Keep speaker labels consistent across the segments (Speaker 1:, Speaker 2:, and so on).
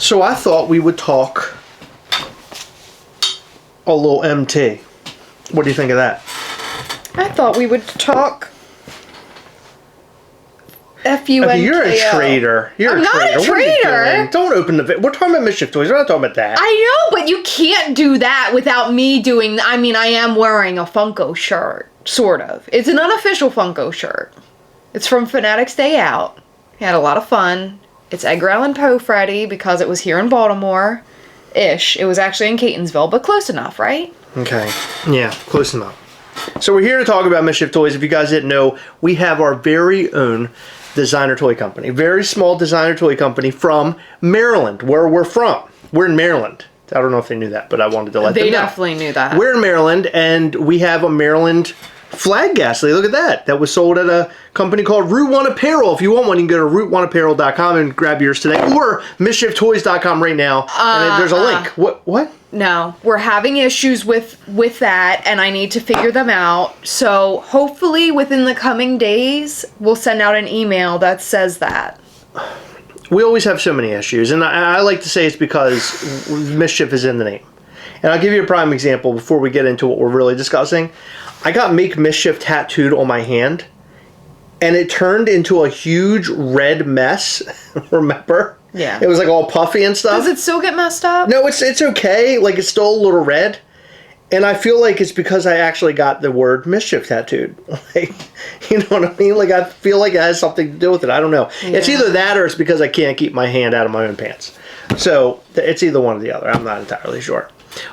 Speaker 1: So I thought we would talk a little MT. What do you think of that?
Speaker 2: I thought we would talk FUNKO.
Speaker 1: You're a traitor.
Speaker 2: I'm not a traitor.
Speaker 1: Don't open the video. We're talking about Mischief Toys. We're not talking about that.
Speaker 2: I know, but you can't do that without me doing... I mean, I am wearing a Funko shirt, sort of. It's an unofficial Funko shirt. It's from Fanatics Day Out. We had a lot of fun. It's Edgar Allan Poe Freddy because it was here in Baltimore-ish. It was actually in Catonsville, but close enough, right?
Speaker 1: Okay. Yeah, close enough. So we're here to talk about Mischief Toys. If you guys didn't know, we have our very own designer toy company. Very small designer toy company from Maryland, where we're from. We're in Maryland. I don't know if they knew that, but I wanted to let them know.
Speaker 2: They definitely knew that.
Speaker 1: We're in Maryland, and we have a Maryland flag gastley. Look at that. That was sold at a company called Route 1 Apparel. If you want one, you can go to route1apparel.com and grab yours today, or mischieftoys.com right now. And there's a link. What?
Speaker 2: No, we're having issues with that, and I need to figure them out. So hopefully within the coming days, we'll send out an email that says that.
Speaker 1: We always have so many issues, and I like to say it's because Mischief is in the name. And I'll give you a prime example before we get into what we're really discussing. I got Make Mischief tattooed on my hand, and it turned into a huge red mess. Remember?
Speaker 2: Yeah.
Speaker 1: It was like all puffy and stuff.
Speaker 2: Does it still get messed up?
Speaker 1: No, it's okay. Like, it's still a little red. And I feel like it's because I actually got the word Mischief tattooed. Like, you know what I mean? Like, I feel like it has something to do with it. I don't know. Yeah. It's either that or it's because I can't keep my hand out of my own pants. So, it's either one or the other. I'm not entirely sure.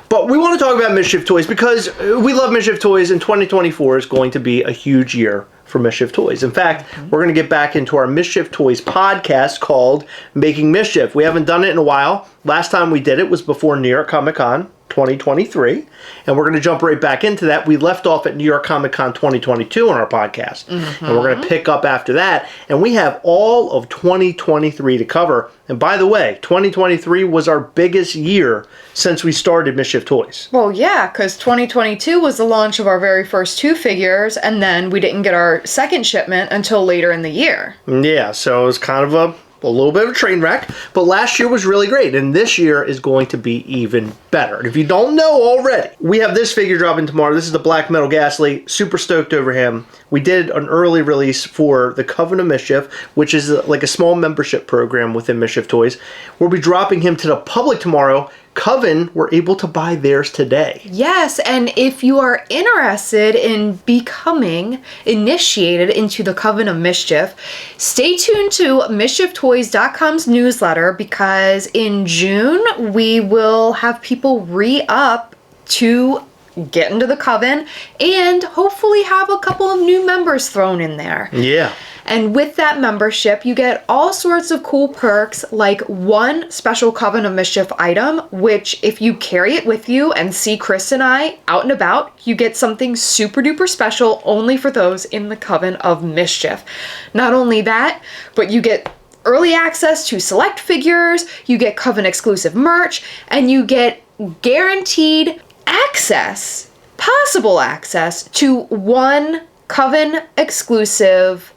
Speaker 1: But we want to talk about Mischief Toys because we love Mischief Toys, and 2024 is going to be a huge year for Mischief Toys. In fact, we're going to get back into our Mischief Toys podcast called Making Mischief. We haven't done it in a while. Last time we did it was before New York Comic Con 2023, and we're going to jump right back into that. We left off at New York Comic Con 2022 on our podcast, and we're going to pick up after that, and we have all of 2023 to cover. And by the way, 2023 was our biggest year since we started Mischief Toys.
Speaker 2: Well, yeah, because 2022 was the launch of our very first 2 figures, and then we didn't get our second shipment until later in the year.
Speaker 1: Yeah, so it was kind of a little bit of a train wreck, but last year was really great, and this year is going to be even better. And if you don't know already, we have this figure dropping tomorrow. This is the Black Metal Gastley. Super stoked over him. We did an early release for the Coven of Mischief, which is like a small membership program within Mischief Toys. We'll be dropping him to the public tomorrow. Coven were able to buy theirs today.
Speaker 2: Yes, and if you are interested in becoming initiated into the Coven of Mischief, stay tuned to MischiefToys.com's newsletter, because in June we will have people re-up to get into the Coven and hopefully have a couple of new members thrown in there.
Speaker 1: Yeah.
Speaker 2: And with that membership, you get all sorts of cool perks, like one special Coven of Mischief item, which if you carry it with you and see Chris and I out and about, you get something super duper special only for those in the Coven of Mischief. Not only that, but you get early access to select figures, you get Coven exclusive merch, and you get guaranteed access, possible access, to one Coven exclusive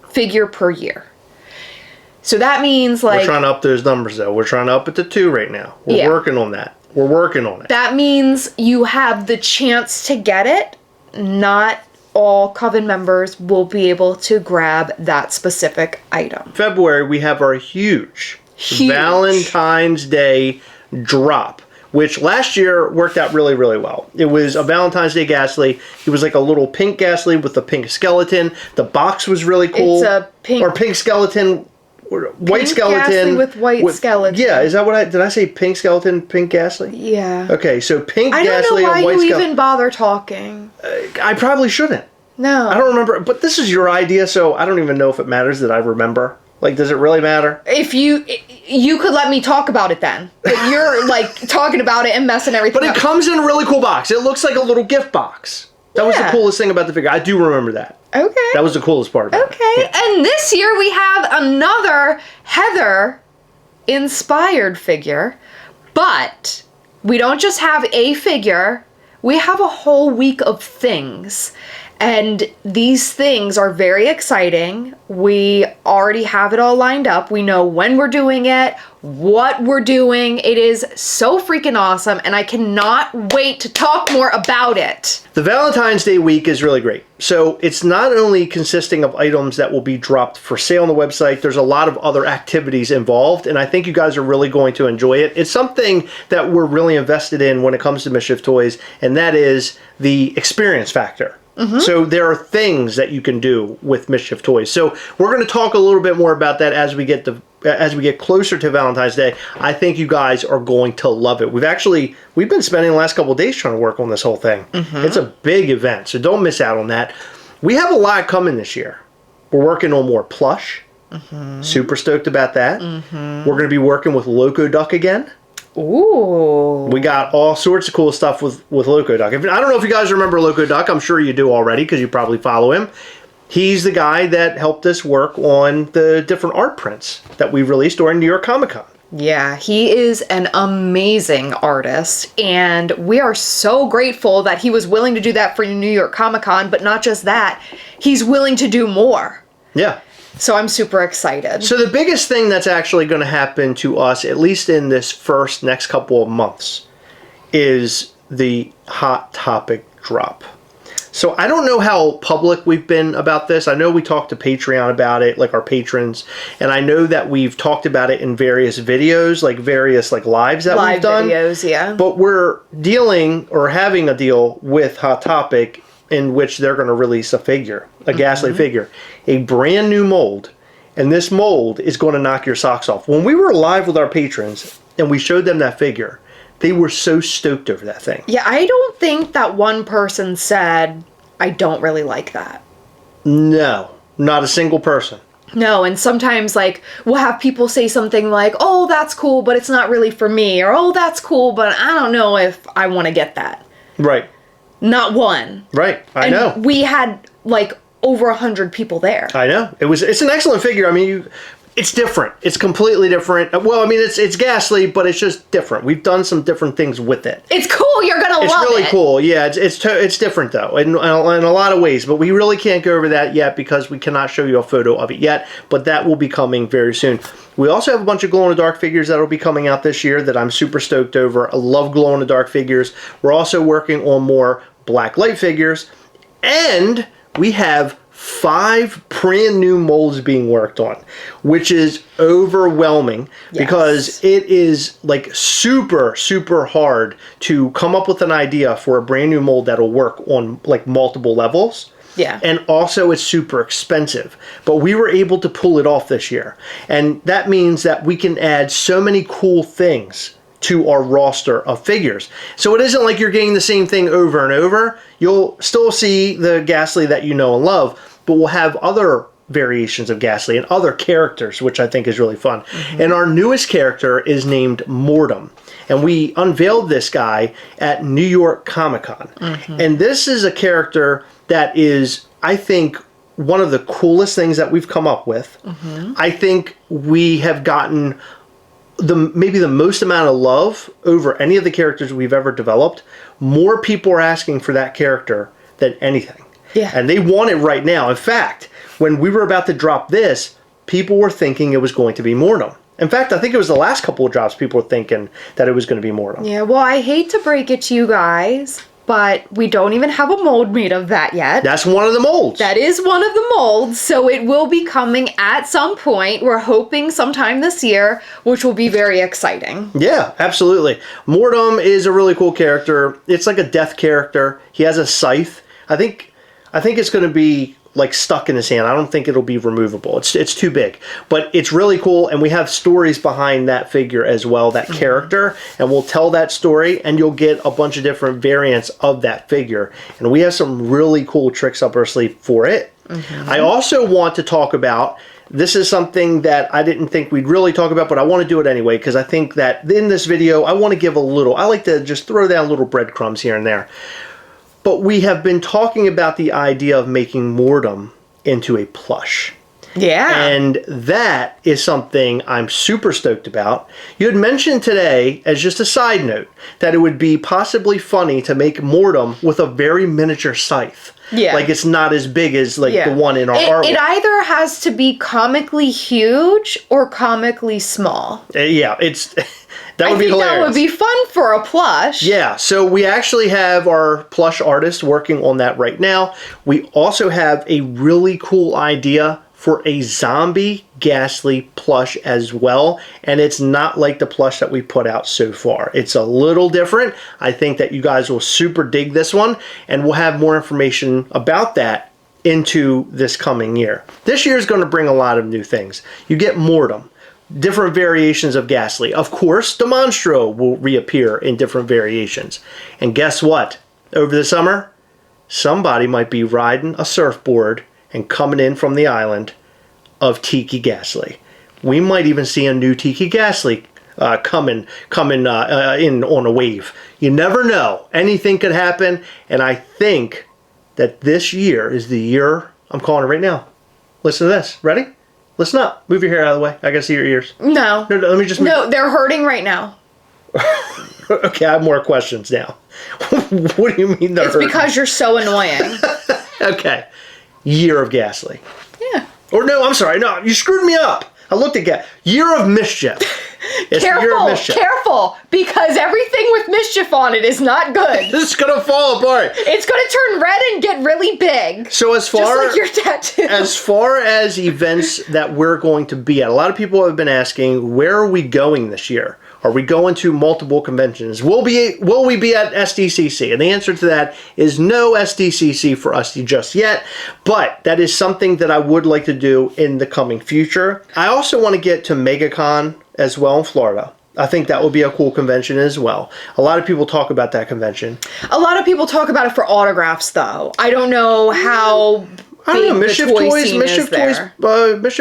Speaker 2: figure per year. So that means, like,
Speaker 1: we're trying to up those numbers though. We're trying to up it to 2 right now. We're working on that. We're working on it.
Speaker 2: That means you have the chance to get it. Not all Coven members will be able to grab that specific item.
Speaker 1: February, we have our huge Valentine's Day drop, which last year worked out really, really well. It was a Valentine's Day Gastley. It was like a little pink Gastley with a pink skeleton. The box was really cool.
Speaker 2: It's a pink...
Speaker 1: Or pink skeleton, white
Speaker 2: pink
Speaker 1: skeleton.
Speaker 2: Gastley with white skeleton.
Speaker 1: Yeah, is that what did I say pink skeleton, pink Gastley?
Speaker 2: Yeah.
Speaker 1: Okay, so pink Gastley and white skeleton.
Speaker 2: I don't know why you even bother talking.
Speaker 1: I probably shouldn't.
Speaker 2: No.
Speaker 1: I don't remember, but this is your idea, so I don't even know if it matters that I remember. Like, does it really matter?
Speaker 2: If you could let me talk about it then. But you're, like, talking about it and messing everything up.
Speaker 1: But it comes in a really cool box. It looks like a little gift box. That was the coolest thing about the figure. I do remember that.
Speaker 2: Okay.
Speaker 1: That was the coolest part about it.
Speaker 2: Okay.
Speaker 1: Yeah.
Speaker 2: And this year we have another Heather-inspired figure. But we don't just have a figure. We have a whole week of things. And these things are very exciting. We already have it all lined up. We know when we're doing it, what we're doing. It is so freaking awesome, and I cannot wait to talk more about it.
Speaker 1: The Valentine's Day week is really great. So it's not only consisting of items that will be dropped for sale on the website, there's a lot of other activities involved, and I think you guys are really going to enjoy it. It's something that we're really invested in when it comes to Mischief Toys, and that is the experience factor. So there are things that you can do with Mischief Toys. So we're going to talk a little bit more about that as we get closer to Valentine's Day. I think you guys are going to love it. We've been spending the last couple of days trying to work on this whole thing. It's a big event, so don't miss out on that. We have a lot coming this year. We're working on more Plush. Super stoked about that. We're going to be working with Loco Duck again.
Speaker 2: Ooh.
Speaker 1: We got all sorts of cool stuff with Loco Duck. I don't know if you guys remember Loco Duck. I'm sure you do already because you probably follow him. He's the guy that helped us work on the different art prints that we released during New York Comic Con.
Speaker 2: Yeah, he is an amazing artist, and we are so grateful that he was willing to do that for New York Comic Con, but not just that, he's willing to do more.
Speaker 1: Yeah.
Speaker 2: So I'm super excited.
Speaker 1: So the biggest thing that's actually going to happen to us, at least in this next couple of months, is the Hot Topic drop. So I don't know how public we've been about this. I know we talked to Patreon about it, like our patrons, and I know that we've talked about it in various videos, like various lives that we've done.
Speaker 2: Live videos, yeah.
Speaker 1: But we're dealing or having a deal with Hot Topic in which they're going to release a figure, a Gastley figure, a brand new mold, and this mold is going to knock your socks off. When we were live with our patrons and we showed them that figure, they were so stoked over that thing.
Speaker 2: Yeah, I don't think that one person said, I don't really like that.
Speaker 1: No, not a single person.
Speaker 2: No, and sometimes we'll have people say something like, oh, that's cool, but it's not really for me, or oh, that's cool, but I don't know if I want to get that.
Speaker 1: Right.
Speaker 2: Not one.
Speaker 1: Right, I know.
Speaker 2: We had over 100 people there.
Speaker 1: I know. It's an excellent figure. I mean, it's different. It's completely different. Well, I mean, it's Gastley, but it's just different. We've done some different things with it.
Speaker 2: It's cool. You're gonna love it.
Speaker 1: It's really cool. Yeah, it's different though, in a lot of ways. But we really can't go over that yet because we cannot show you a photo of it yet. But that will be coming very soon. We also have a bunch of glow-in-the-dark figures that will be coming out this year that I'm super stoked over. I love glow-in-the-dark figures. We're also working on more Blacklight figures, and we have 5 brand new molds being worked on, which is overwhelming because it is super hard to come up with an idea for a brand new mold that'll work on multiple levels.
Speaker 2: Yeah.
Speaker 1: And also it's super expensive. But we were able to pull it off this year. And that means that we can add so many cool things to our roster of figures. So it isn't like you're getting the same thing over and over. You'll still see the Gastley that you know and love, but we'll have other variations of Gastley and other characters, which I think is really fun. And our newest character is named Mortem. And we unveiled this guy at New York Comic Con. And this is a character that is, I think, one of the coolest things that we've come up with. I think we have gotten maybe the most amount of love over any of the characters we've ever developed. More people are asking for that character than anything.
Speaker 2: Yeah.
Speaker 1: And they want it right now. In fact, when we were about to drop this, people were thinking it was going to be Mortem. In fact, I think it was the last couple of drops people were thinking that it was going to be Mortem.
Speaker 2: Yeah, well, I hate to break it to you guys, but we don't even have a mold made of that yet.
Speaker 1: That's one of the molds.
Speaker 2: That is one of the molds, so it will be coming at some point. We're hoping sometime this year, which will be very exciting.
Speaker 1: Yeah, absolutely. Mortem is a really cool character. It's like a death character. He has a scythe. I think it's going to be stuck in his hand. I don't think it'll be removable. It's too big. But it's really cool, and we have stories behind that figure as well, that character, and we'll tell that story, and you'll get a bunch of different variants of that figure. And we have some really cool tricks up our sleeve for it. I also want to talk about, this is something that I didn't think we'd really talk about, but I want to do it anyway, because I think that in this video, I want to give I like to just throw down little breadcrumbs here and there. But we have been talking about the idea of making Mortem into a plush.
Speaker 2: Yeah.
Speaker 1: And that is something I'm super stoked about. You had mentioned today, as just a side note, that it would be possibly funny to make Mortem with a very miniature scythe.
Speaker 2: Yeah.
Speaker 1: Like it's not as big as the one in our artwork.
Speaker 2: It either has to be comically huge or comically small.
Speaker 1: Yeah, it's that would be hilarious.
Speaker 2: That would be fun for a plush.
Speaker 1: Yeah, so we actually have our plush artist working on that right now. We also have a really cool idea for a zombie Ghastly plush as well, and it's not like the plush that we put out so far. It's a little different. I think that you guys will super dig this one, and we'll have more information about that into this coming year. This year is going to bring a lot of new things. You get Mortem, different variations of Ghastly. Of course, the Monstro will reappear in different variations. And guess what? Over the summer, somebody might be riding a surfboard and coming in from the island of Tiki Ghastly. We might even see a new Tiki Ghastly coming in on a wave. You never know. Anything could happen, and I think that this year is the year. I'm calling it right now. Listen to this. Ready? Listen up. Move your hair out of the way. I gotta see your ears.
Speaker 2: No.
Speaker 1: No, let me just move.
Speaker 2: No, they're hurting right now.
Speaker 1: Okay, I have more questions now. What do you mean they're hurting?
Speaker 2: It's because you're so annoying.
Speaker 1: Okay. Year of Ghastly.
Speaker 2: Yeah.
Speaker 1: Or no, I'm sorry. No, you screwed me up. I looked at Year of Mischief. It's Year of Mischief.
Speaker 2: Careful, because everything with mischief on it is not good.
Speaker 1: This is gonna fall apart.
Speaker 2: It's gonna turn red and get really big.
Speaker 1: So as far
Speaker 2: just like your tattoo.
Speaker 1: As far as events that we're going to be at, a lot of people have been asking, where are we going this year? Are we going to multiple conventions? Will we be at SDCC? And the answer to that is no SDCC for us just yet, but that is something that I would like to do in the coming future. I also want to get to MegaCon as well in Florida. I think that would be a cool convention as well. A lot of people talk about that convention.
Speaker 2: A lot of people talk about it for autographs, though. I don't know how...
Speaker 1: I don't know, Mischief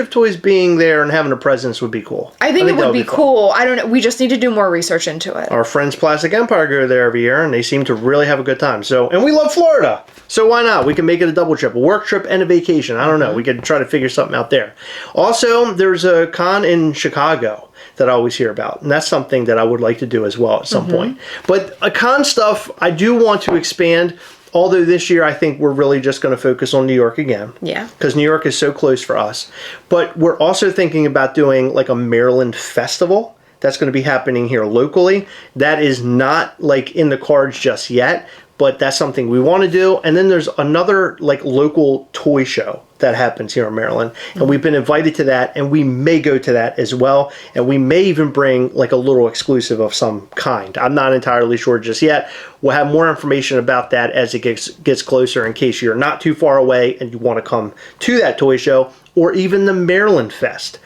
Speaker 1: Toys being there and having a presence would be cool.
Speaker 2: I think it would be cool. I don't know. We just need to do more research into it.
Speaker 1: Our friends Plastic Empire go there every year, and they seem to really have a good time. So, and we love Florida. So why not? We can make it a double trip, a work trip and a vacation. I don't know. We could try to figure something out there. Also, there's a con in Chicago that I always hear about, and that's something that I would like to do as well at some point. But con stuff, I do want to expand. Although this year I think we're really just going to focus on New York again.
Speaker 2: Yeah.
Speaker 1: Because New York is so close for us. But we're also thinking about doing like a Maryland festival. That's going to be happening here locally. That is not like in the cards just yet, but that's something we want to do. And then there's another like local toy show that happens here in Maryland. And we've been invited to that, and we may go to that as well. And we may even bring like a little exclusive of some kind. I'm not entirely sure just yet. We'll have more information about that as it gets closer, in case you're not too far away and you want to come to that toy show or even the Maryland Fest.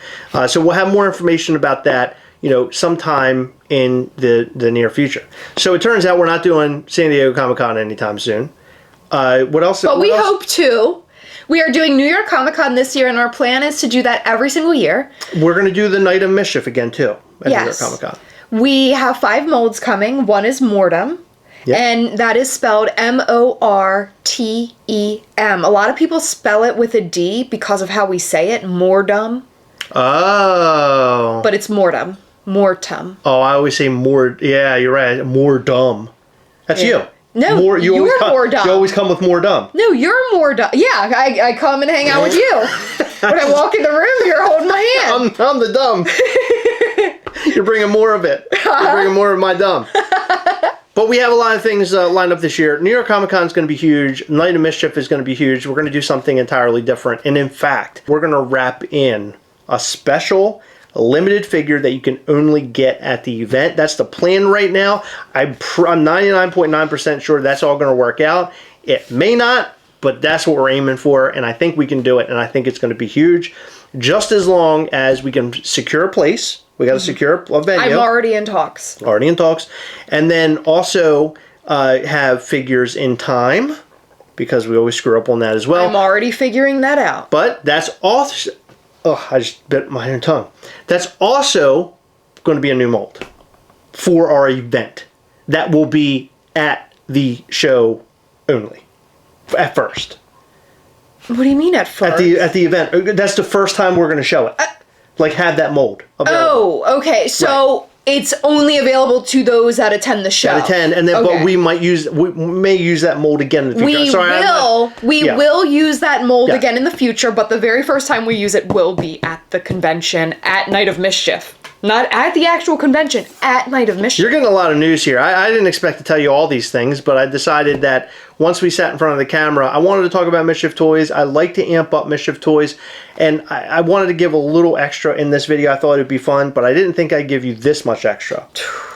Speaker 1: So we'll have more information about that, sometime in the near future. So it turns out we're not doing San Diego Comic-Con anytime soon. What else?
Speaker 2: But we hope to. We are doing New York Comic Con this year, and our plan is to do that every single year.
Speaker 1: We're going to do the Night of Mischief again, too, at New York Comic Con.
Speaker 2: We have 5 molds coming. One is Mortem, and that is spelled M-O-R-T-E-M. A lot of people spell it with a D because of how we say it, Mordum.
Speaker 1: Oh.
Speaker 2: But it's Mortem. Mortem.
Speaker 1: Oh, I always say more. Yeah, you're right. More dumb. That's you.
Speaker 2: No, you're more dumb.
Speaker 1: You always come with more dumb.
Speaker 2: No, you're more dumb. Yeah, I come and hang out with you. When I walk in the room, you're holding my hand.
Speaker 1: I'm the dumb. You're bringing more of it. You're bringing more of my dumb. But we have a lot of things lined up this year. New York Comic Con is going to be huge. Night of Mischief is going to be huge. We're going to do something entirely different. And in fact, we're going to wrap in a special limited figure that you can only get at the event. That's the plan right now. I'm 99.9% sure that's all going to work out. It may not, but that's what we're aiming for, and I think we can do it, and I think it's going to be huge. Just as long as we can secure a place. We got to secure a venue.
Speaker 2: I'm already in talks.
Speaker 1: Already in talks. And then also have figures in time, because we always screw up on that as well.
Speaker 2: I'm already figuring that out.
Speaker 1: But that's also... Oh, I just bit my own tongue. That's also going to be a new mold for our event. That will be at the show only. At first.
Speaker 2: What do you mean at first?
Speaker 1: At the event. That's the first time we're going to show it. Like, have that mold available.
Speaker 2: Oh, okay. So it's only available to those that attend the show.
Speaker 1: That attend, and then but we may use that mold again in the future.
Speaker 2: We will use that mold again in the future, but the very first time we use it will be at the convention at Night of Mischief. Not at the actual convention, at Night of Mischief.
Speaker 1: You're getting a lot of news here. I didn't expect to tell you all these things, but I decided that once we sat in front of the camera, I wanted to talk about Mischief Toys. I like to amp up Mischief Toys, and I wanted to give a little extra in this video. I thought it'd be fun, but I didn't think I'd give you this much extra.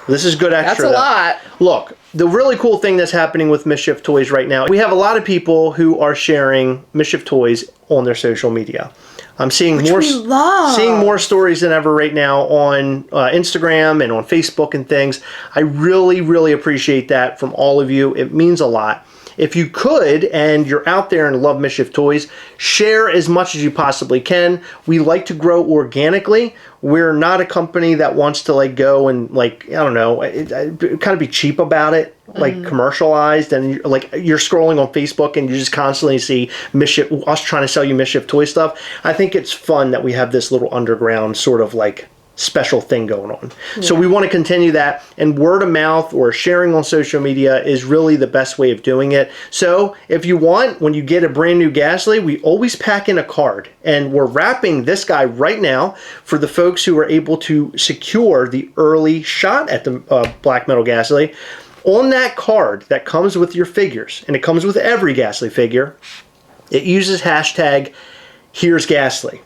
Speaker 1: This is good extra.
Speaker 2: That's a lot.
Speaker 1: Look, the really cool thing that's happening with Mischief Toys right now, we have a lot of people who are sharing Mischief Toys on their social media. I'm seeing more stories than ever right now on Instagram and on Facebook and things. I really, really appreciate that from all of you. It means a lot. If you could, and you're out there and love Mischief Toys, share as much as you possibly can. We like to grow organically. We're not a company that wants to like go and like, I don't know, kind of be cheap about it, like commercialized, and like you're scrolling on Facebook and you just constantly see Mischief, us trying to sell you Mischief Toy stuff. I think it's fun that we have this little underground sort of like special thing going on. So we want to continue that, and word of mouth or sharing on social media is really the best way of doing it. So if you want, when you get a brand new Gastley, we always pack in a card, and we're wrapping this guy right now for the folks who are able to secure the early shot at the Black Metal Gastley. On that card that comes with your figures, and it comes with every Gastley figure, it uses hashtag Here's Gastley.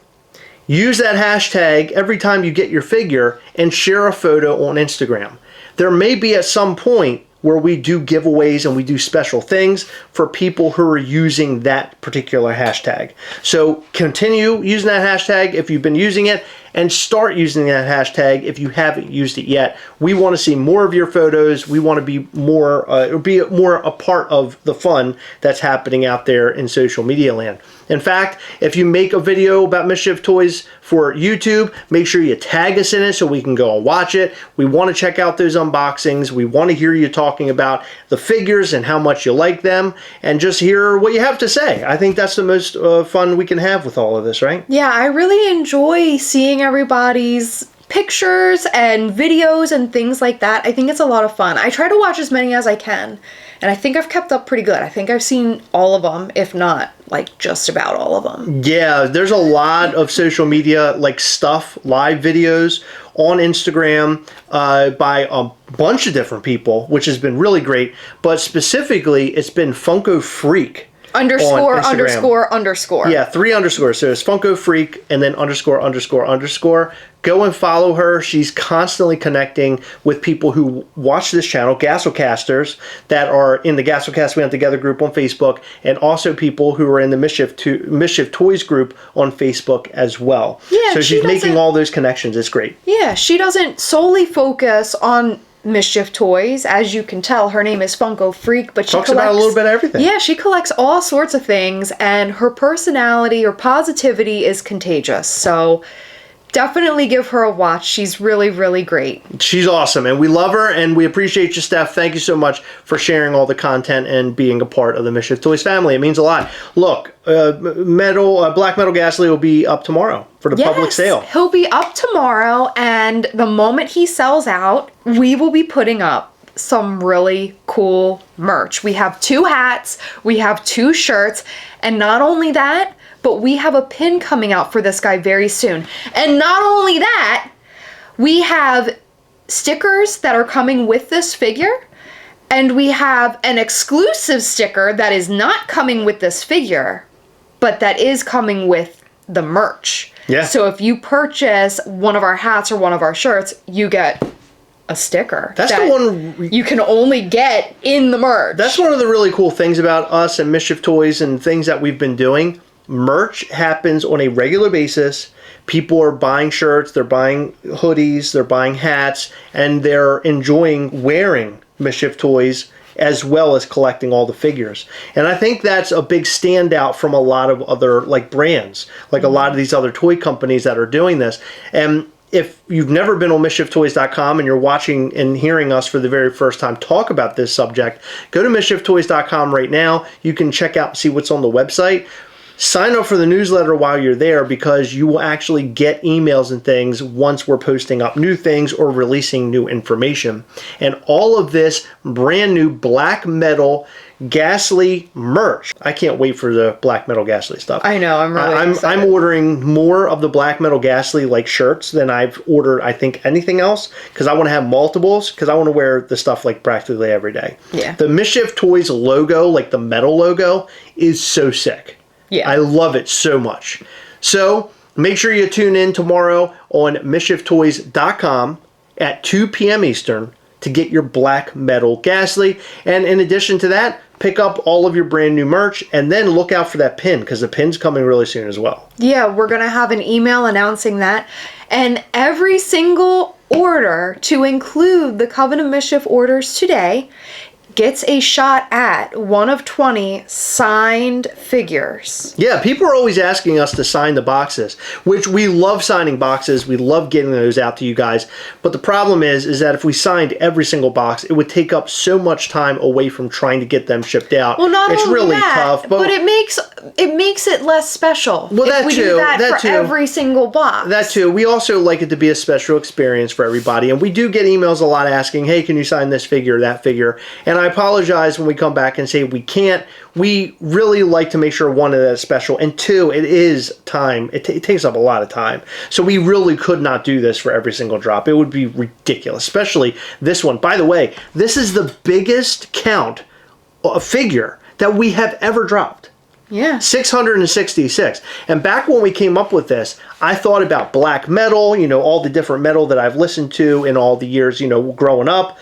Speaker 1: Use that hashtag every time you get your figure and share a photo on Instagram. There may be at some point where we do giveaways and we do special things for people who are using that particular hashtag. So continue using that hashtag if you've been using it, and start using that hashtag if you haven't used it yet. We want to see more of your photos. We want to be more a part of the fun that's happening out there in social media land. In fact, if you make a video about Mischief Toys for YouTube, make sure you tag us in it so we can go and watch it. We want to check out those unboxings. We want to hear you talking about the figures and how much you like them, and just hear what you have to say. I think that's the most fun we can have with all of this, right?
Speaker 2: Yeah, I really enjoy seeing everybody's pictures and videos and things like that. I think it's a lot of fun. I try to watch as many as I can, and I think I've kept up pretty good. I think I've seen all of them, if not like just about all of them.
Speaker 1: Yeah, there's a lot of social media like stuff, live videos on Instagram by a bunch of different people, which has been really great. But specifically, it's been Funko Freak.
Speaker 2: ____.
Speaker 1: Yeah, 3 underscores. So it's Funko Freak and then ____. Go and follow her. She's constantly connecting with people who watch this channel, Gastlecasters, that are in the Gastlecast We Hunt Together group on Facebook, and also people who are in the Mischief Toys group on Facebook as well.
Speaker 2: Yeah,
Speaker 1: so she's making all those connections. It's great.
Speaker 2: Yeah, she doesn't solely focus on Mischief Toys. As you can tell, her name is Funko Freak, but she
Speaker 1: talks about a little bit of everything.
Speaker 2: Yeah, she collects all sorts of things, and her personality or positivity is contagious. So definitely give her a watch. She's really, really great. She's
Speaker 1: awesome, and we love her, and we appreciate you, Steph. Thank you so much for sharing all the content and being a part of the Mischief Toys family. It means a lot. Look, Black Metal Gastley will be up tomorrow for the public sale.
Speaker 2: He'll be up tomorrow, and the moment he sells out, we will be putting up some really cool merch. We have 2 hats, we have 2 shirts, and not only that, but we have a pin coming out for this guy very soon. And not only that, we have stickers that are coming with this figure, and we have an exclusive sticker that is not coming with this figure, but that is coming with the merch.
Speaker 1: Yeah.
Speaker 2: So if you purchase one of our hats or one of our shirts, you get a sticker.
Speaker 1: That's the one
Speaker 2: you can only get in the merch.
Speaker 1: That's one of the really cool things about us and Mischief Toys and things that we've been doing. Merch happens on a regular basis. People are buying shirts, they're buying hoodies, they're buying hats, and they're enjoying wearing Mischief Toys as well as collecting all the figures. And I think that's a big standout from a lot of other like brands, like a lot of these other toy companies that are doing this. And if you've never been on MischiefToys.com and you're watching and hearing us for the very first time talk about this subject, go to MischiefToys.com right now. You can check out and see what's on the website. sign up for the newsletter while you're there because you will actually get emails and things once we're posting up new things or releasing new information. And all of this brand new black metal Gastley merch. I can't wait for the black metal Gastley stuff.
Speaker 2: I know, I'm really excited.
Speaker 1: I'm ordering more of the black metal Gastley like shirts than I've ordered I think anything else because I want to have multiples because I want to wear the stuff like practically every day.
Speaker 2: Yeah.
Speaker 1: The Mischief Toys logo, like the metal logo, is so sick.
Speaker 2: Yeah.
Speaker 1: I love it so much. So make sure you tune in tomorrow on mischieftoys.com at 2 p.m. Eastern to get your black metal Gastley. And in addition to that, pick up all of your brand new merch and then look out for that pin because the pin's coming really soon as well.
Speaker 2: Yeah, we're going to have an email announcing that. And every single order, to include the Coven of Mischief orders today, gets a shot at one of 20 signed figures.
Speaker 1: Yeah, people are always asking us to sign the boxes, which we love signing boxes. We love getting those out to you guys. But the problem is that if we signed every single box, it would take up so much time away from trying to get them shipped out.
Speaker 2: Well, not
Speaker 1: it's
Speaker 2: only
Speaker 1: really
Speaker 2: that,
Speaker 1: tough,
Speaker 2: but it makes it less special.
Speaker 1: Well,
Speaker 2: if we do that for every single box.
Speaker 1: That too. We also like it to be a special experience for everybody, and we do get emails a lot asking, "Hey, can you sign this figure, or that figure?" And I apologize when we come back and say we can't. We really like to make sure, one, that it's special, and two, it is time. It takes up a lot of time. So we really could not do this for every single drop. It would be ridiculous, especially this one. By the way, this is the biggest count figure that we have ever dropped.
Speaker 2: Yeah.
Speaker 1: 666. And back when we came up with this, I thought about black metal, all the different metal that I've listened to in all the years, growing up.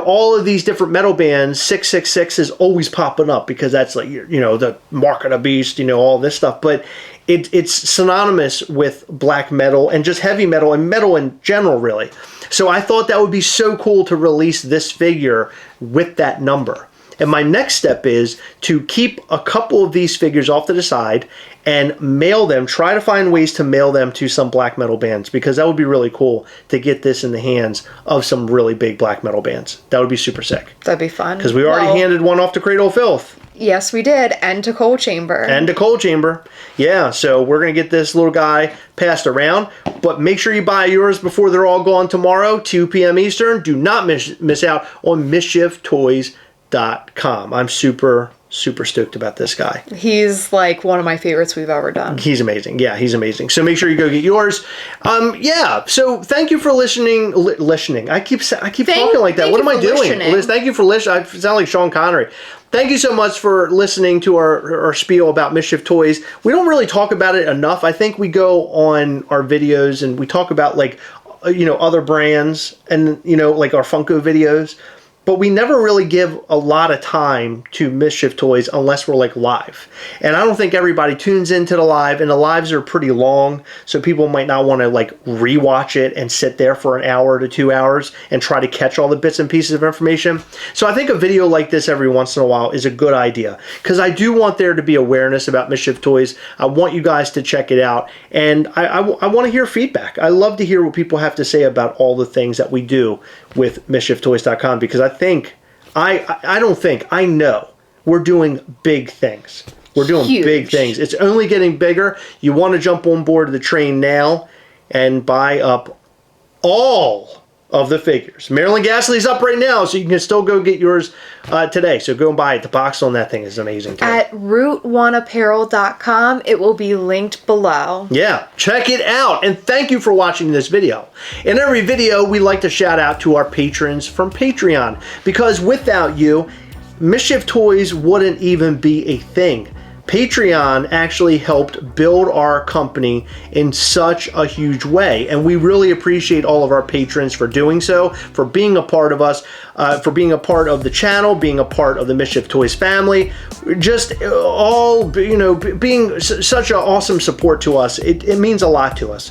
Speaker 1: All of these different metal bands, 666 is always popping up because that's like, the mark of the beast, all this stuff. But it's synonymous with black metal and just heavy metal and metal in general, really. So I thought that would be so cool to release this figure with that number. And my next step is to keep a couple of these figures off to the side and mail them, try to find ways to mail them to some black metal bands because that would be really cool to get this in the hands of some really big black metal bands. That would be super sick.
Speaker 2: That'd be fun.
Speaker 1: Because we already handed one off to Cradle of Filth.
Speaker 2: Yes, we did. And to Cold Chamber.
Speaker 1: And to Cold Chamber. Yeah, so we're going to get this little guy passed around. But make sure you buy yours before they're all gone tomorrow, 2 p.m. Eastern. Do not miss out on MischiefToys.com. I'm super stoked about this guy.
Speaker 2: He's like one of my favorites we've ever done.
Speaker 1: He's amazing. Yeah, he's amazing. So make sure you go get yours. Yeah. So thank you for listening. I keep talking like that. What am I doing? Thank you for listening. I sound like Sean Connery. Thank you so much for listening to our spiel about Mischief Toys. We don't really talk about it enough. I think we go on our videos and we talk about other brands and like our Funko videos. But we never really give a lot of time to Mischief Toys unless we're live. And I don't think everybody tunes into the live, and the lives are pretty long, so people might not want to rewatch it and sit there for an hour to 2 hours and try to catch all the bits and pieces of information. So I think a video like this every once in a while is a good idea because I do want there to be awareness about Mischief Toys. I want you guys to check it out, and I want to hear feedback. I love to hear what people have to say about all the things that we do with MischiefToys.com because I know we're doing big things. We're doing big things. It's only getting bigger. You want to jump on board the train now and buy up all of the figures. Maryland Gastley's up right now, so you can still go get yours today. So go and buy it. The box on that thing is amazing too.
Speaker 2: At route1apparel.com. It will be linked below. Yeah, check it out. And thank you for watching this video. In every video, we like to shout out to our patrons from Patreon because without you, Mischief Toys wouldn't even be a thing. Patreon actually helped build our company in such a huge way, and we really appreciate all of our patrons for doing so, for being a part of us, for being a part of the channel, being a part of the Mischief Toys family, just all, being such an awesome support to us. It means a lot to us.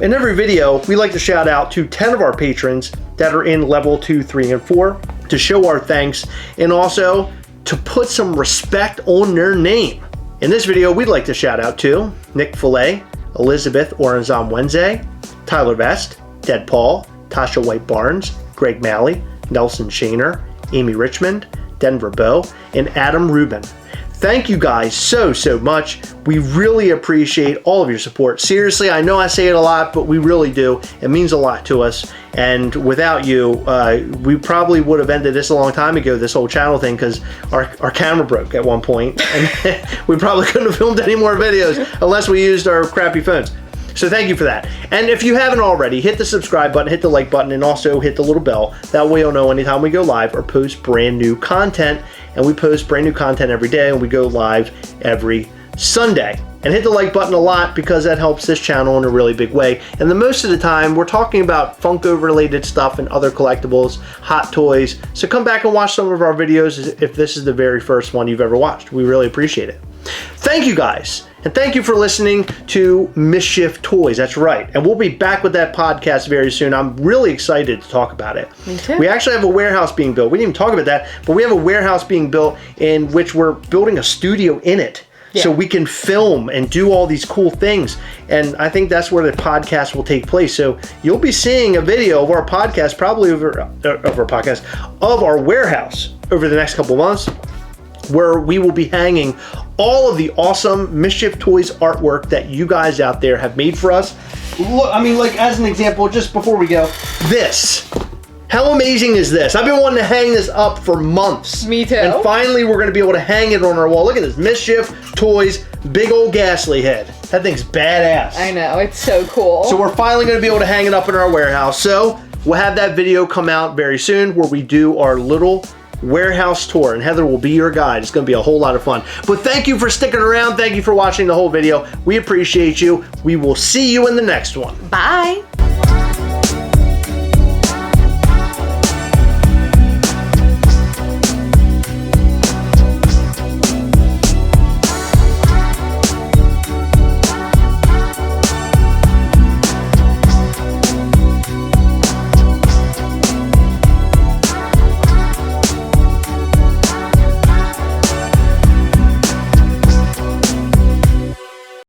Speaker 2: In every video, we like to shout out to 10 of our patrons that are in level 2, 3, and 4 to show our thanks and also to put some respect on their name. In this video, we'd like to shout out to Nick Fillet, Elizabeth Oranzon Wednesday, Tyler Vest, Dead Paul, Tasha White Barnes, Greg Malley, Nelson Shaner, Amy Richmond, Denver Bow, and Adam Rubin.
Speaker 1: thank you guys so much. We really appreciate all of your support. Seriously, I know I say it a lot, but we really do. It means a lot to us. And without you, we probably would have ended this a long time ago, this whole channel thing, because our camera broke at one point. And we probably couldn't have filmed any more videos unless we used our crappy phones. So thank you for that. And if you haven't already, hit the subscribe button, hit the like button, and also hit the little bell. That way you'll know anytime we go live or post brand new content. And we post brand new content every day, and we go live every Sunday. And hit the like button a lot, because that helps this channel in a really big way. And the most of the time, we're talking about Funko related stuff and other collectibles, hot toys. So come back and watch some of our videos if this is the very first one you've ever watched. We really appreciate it. Thank you guys. And thank you for listening to Mischief Toys. That's right. And we'll be back with that podcast very soon. I'm really excited to talk about it.
Speaker 2: Me too.
Speaker 1: We actually have a warehouse being built. We didn't even talk about that, but we have a warehouse being built in which we're building a studio in it. Yeah. So we can film and do all these cool things. And I think that's where the podcast will take place. So you'll be seeing a video of our podcast, probably of our warehouse over the next couple months, where we will be hanging all of the awesome Mischief Toys artwork that you guys out there have made for us. Look, I mean, like as an example, just before we go, this. How amazing is this? I've been wanting to hang this up for months.
Speaker 2: Me too.
Speaker 1: And finally, we're going to be able to hang it on our wall. Look at this. Mischief Toys, big old Gastley head. That thing's badass.
Speaker 2: I know. It's so cool.
Speaker 1: So we're finally going to be able to hang it up in our warehouse. So we'll have that video come out very soon where we do our little warehouse tour, and Heather will be your guide. It's going to be a whole lot of fun. But thank you for sticking around. Thank you for watching the whole video. We appreciate you. We will see you in the next one.
Speaker 2: Bye.